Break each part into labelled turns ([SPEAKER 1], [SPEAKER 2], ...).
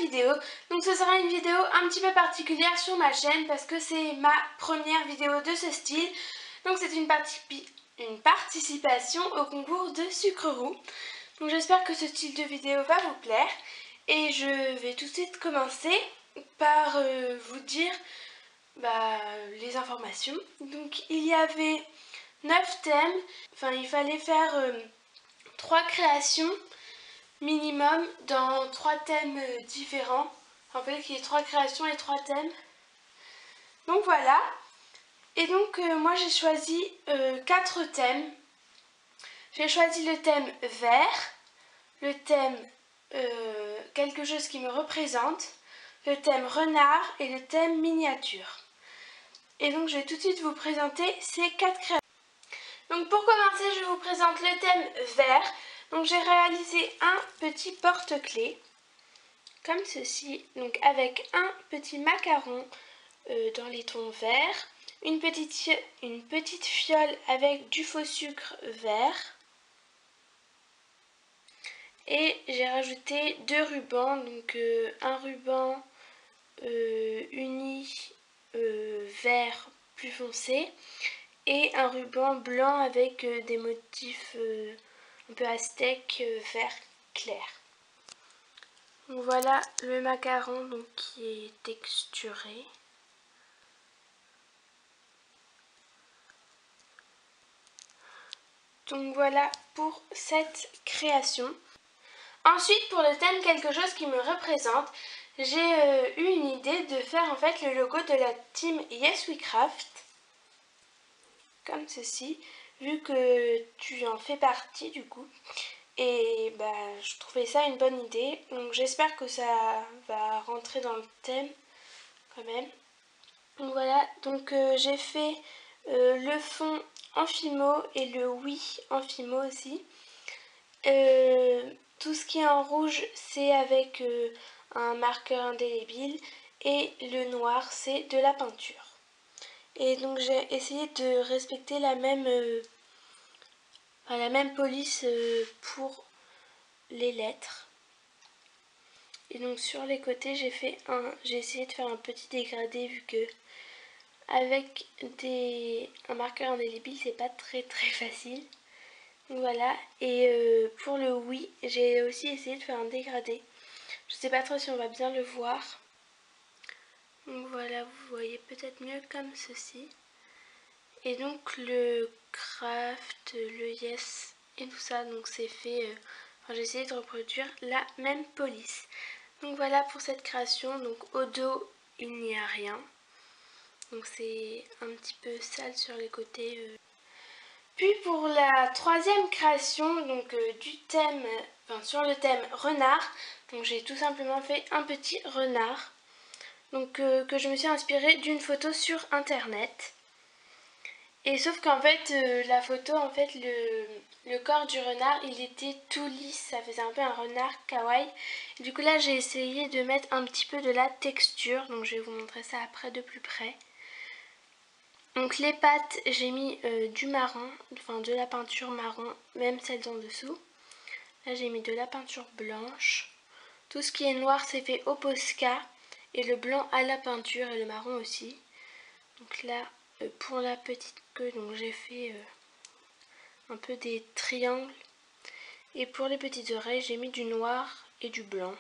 [SPEAKER 1] vidéo. Donc ce sera une vidéo un petit peu particulière sur ma chaîne parce que c'est ma première vidéo de ce style. Donc c'est une participation au concours de sucre roux. Donc j'espère que ce style de vidéo va vous plaire. Et je vais tout de suite commencer par vous dire les informations. Donc il y avait 9 thèmes. Enfin il fallait faire 3 créations minimum dans 3 thèmes différents. En fait, il y a 3 créations et 3 thèmes. Donc voilà. Et donc moi j'ai choisi 4 thèmes. J'ai choisi le thème vert, le thème quelque chose qui me représente, le thème renard et le thème miniature. Et donc je vais tout de suite vous présenter ces 4 créations. Donc pour commencer, je vous présente le thème vert. Donc j'ai réalisé un petit porte-clés comme ceci, donc avec un petit macaron dans les tons verts, une petite fiole avec du faux sucre vert, et j'ai rajouté 2 rubans, donc un ruban uni vert plus foncé et un ruban blanc avec des motifs un peu aztèques vert clair. Donc voilà le macaron donc, qui est texturé. Donc voilà pour cette création. Ensuite pour le thème quelque chose qui me représente, j'ai eu une idée de faire en fait le logo de la team Yes We Craft. Comme ceci, vu que tu en fais partie du coup. Et je trouvais ça une bonne idée, donc j'espère que ça va rentrer dans le thème quand même. Donc voilà, donc j'ai fait le fond en fimo et le oui en fimo aussi. Tout ce qui est en rouge c'est avec un marqueur indélébile et le noir c'est de la peinture. Et donc j'ai essayé de respecter la même police pour les lettres. Et donc sur les côtés j'ai essayé de faire un petit dégradé vu que avec un marqueur indélébile c'est pas très facile. Donc voilà, et pour le oui j'ai aussi essayé de faire un dégradé. Je sais pas trop si on va bien le voir. Donc voilà, vous voyez peut-être mieux comme ceci. Et donc le craft, le yes et tout ça, donc c'est fait, j'ai essayé de reproduire la même police. Donc voilà pour cette création, donc au dos il n'y a rien. Donc c'est un petit peu sale sur les côtés. Puis pour la troisième création, donc sur le thème renard, donc j'ai tout simplement fait un petit renard. Donc que je me suis inspirée d'une photo sur internet. Et sauf qu'en fait, la photo, en fait, le corps du renard, il était tout lisse, ça faisait un peu un renard kawaii. Et du coup là, j'ai essayé de mettre un petit peu de la texture, donc je vais vous montrer ça après de plus près. Donc les pattes, j'ai mis du marron, enfin de la peinture marron, même celle en dessous. Là, j'ai mis de la peinture blanche. Tout ce qui est noir, c'est fait au Posca, et le blanc à la peinture, et le marron aussi. Donc là, pour la petite queue, donc j'ai fait un peu des triangles. Et pour les petites oreilles, j'ai mis du noir et du blanc.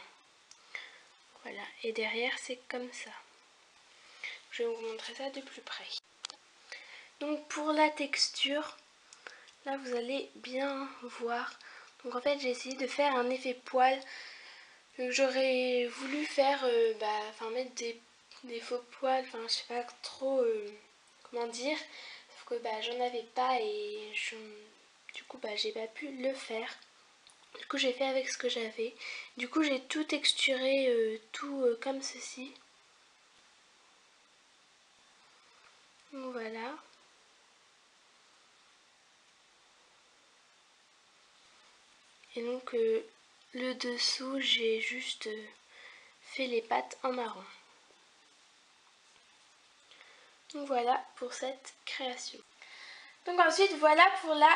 [SPEAKER 1] Voilà, et derrière c'est comme ça. Je vais vous montrer ça de plus près. Donc pour la texture, là vous allez bien voir. Donc en fait j'ai essayé de faire un effet poil. J'aurais voulu faire, mettre des faux poils, enfin je sais pas trop comment dire. Sauf que j'en avais pas et du coup j'ai pas pu le faire. Du coup j'ai fait avec ce que j'avais. Du coup j'ai tout texturé, comme ceci. Donc voilà. Et donc le dessous j'ai juste fait les pattes en marron. Donc voilà pour cette création. Donc ensuite voilà pour la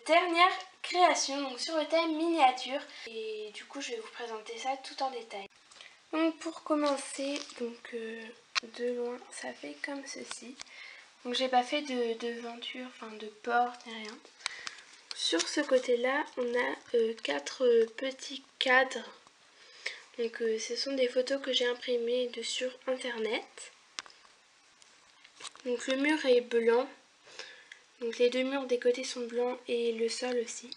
[SPEAKER 1] dernière création, donc sur le thème miniature. Et du coup je vais vous présenter ça tout en détail. Donc pour commencer, de loin, ça fait comme ceci. Donc j'ai pas fait de devanture, enfin de porte ni rien. Sur ce côté-là, on a 4 petits cadres. Donc ce sont des photos que j'ai imprimées sur internet. Donc le mur est blanc. Donc les deux murs des côtés sont blancs et le sol aussi.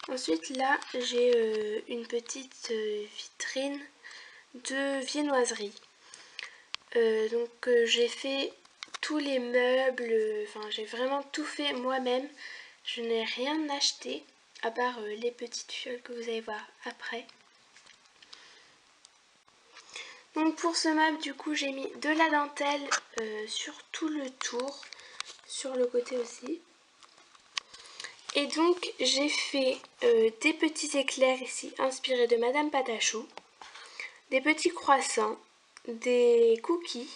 [SPEAKER 1] Ensuite là, j'ai une petite vitrine de viennoiserie. J'ai fait tous les meubles, enfin j'ai vraiment tout fait moi-même. Je n'ai rien acheté à part les petites fioles que vous allez voir après. Donc pour ce meuble du coup j'ai mis de la dentelle sur tout le tour, sur le côté aussi. Et donc j'ai fait des petits éclairs ici inspirés de Madame Patachou, des petits croissants, des cookies.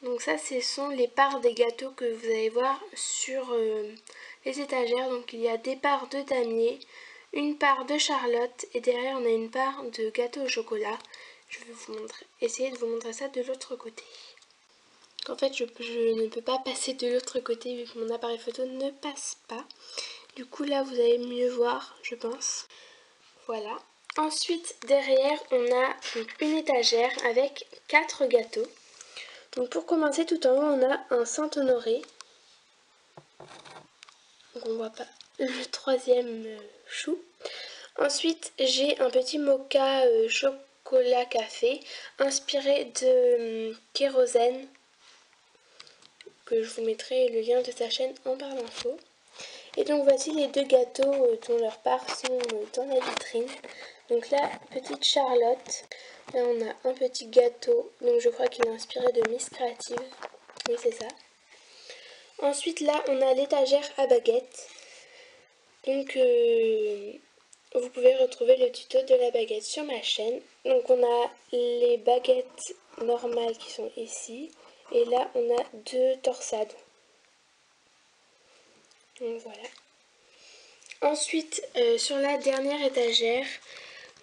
[SPEAKER 1] Donc ça ce sont les parts des gâteaux que vous allez voir sur les étagères. Donc il y a des parts de damier, une part de Charlotte et derrière on a une part de gâteau au chocolat. Je vais essayer de vous montrer ça de l'autre côté. En fait je ne peux pas passer de l'autre côté vu que mon appareil photo ne passe pas. Du coup là vous allez mieux voir je pense. Voilà. Ensuite derrière on a donc une étagère avec 4 gâteaux. Donc pour commencer tout en haut on a un Saint-Honoré. Donc on voit pas le troisième chou. Ensuite j'ai un petit mocha chocolat café inspiré de kérosène. Que je vous mettrai le lien de sa chaîne en barre d'infos. Et donc voici les deux gâteaux dont leurs parts sont dans la vitrine. Donc là, petite Charlotte. Là on a un petit gâteau, donc je crois qu'il est inspiré de Miss Creative. Oui c'est ça. Ensuite là on a l'étagère à baguette. Donc vous pouvez retrouver le tuto de la baguette sur ma chaîne. Donc on a les baguettes normales qui sont ici. Et là on a 2 torsades. Donc voilà. Ensuite sur la dernière étagère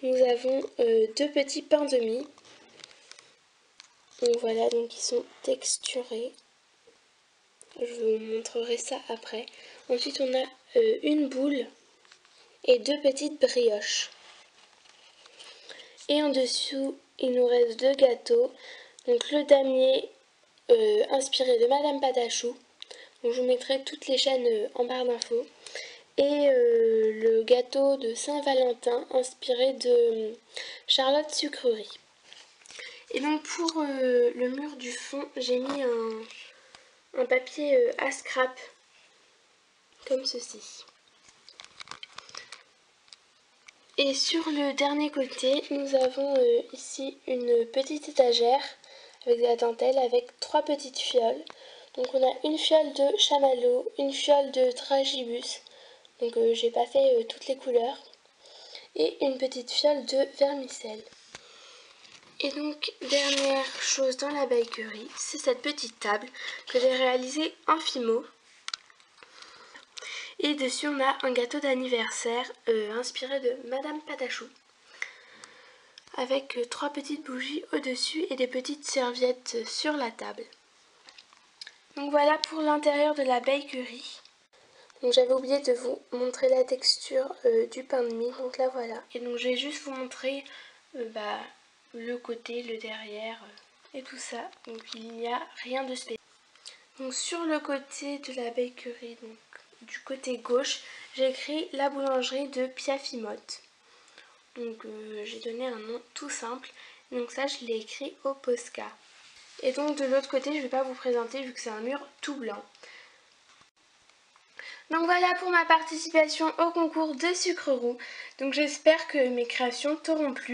[SPEAKER 1] nous avons 2 petits pains de mie. Donc voilà, donc ils sont texturés. Je vous montrerai ça après. Ensuite on a une boule et 2 petites brioches. Et en dessous il nous reste 2 gâteaux. Donc le damier inspiré de Madame Patachou. Donc je vous mettrai toutes les chaînes en barre d'infos. Et le gâteau de Saint-Valentin inspiré de Charlotte Sucrerie. Et donc pour le mur du fond, j'ai mis un papier à scrap, comme ceci. Et sur le dernier côté, nous avons ici une petite étagère avec de la dentelle avec 3 petites fioles. Donc on a une fiole de chamallow, une fiole de dragibus, donc j'ai pas fait toutes les couleurs, et une petite fiole de vermicelle. Et donc dernière chose dans la bakery, c'est cette petite table que j'ai réalisée en fimo. Et dessus on a un gâteau d'anniversaire inspiré de Madame Patachou. Avec 3 petites bougies au-dessus et des petites serviettes sur la table. Donc voilà pour l'intérieur de la bakery. Donc j'avais oublié de vous montrer la texture du pain de mie, donc là voilà. Et donc je vais juste vous montrer le côté, le derrière et tout ça. Donc il n'y a rien de spécial. Donc sur le côté de la bakery, donc du côté gauche, j'ai écrit la boulangerie de Piafimotte. Donc j'ai donné un nom tout simple. Donc ça je l'ai écrit au Posca. Et donc de l'autre côté je ne vais pas vous présenter vu que c'est un mur tout blanc. Donc voilà pour ma participation au concours de sucre roux. Donc j'espère que mes créations t'auront plu.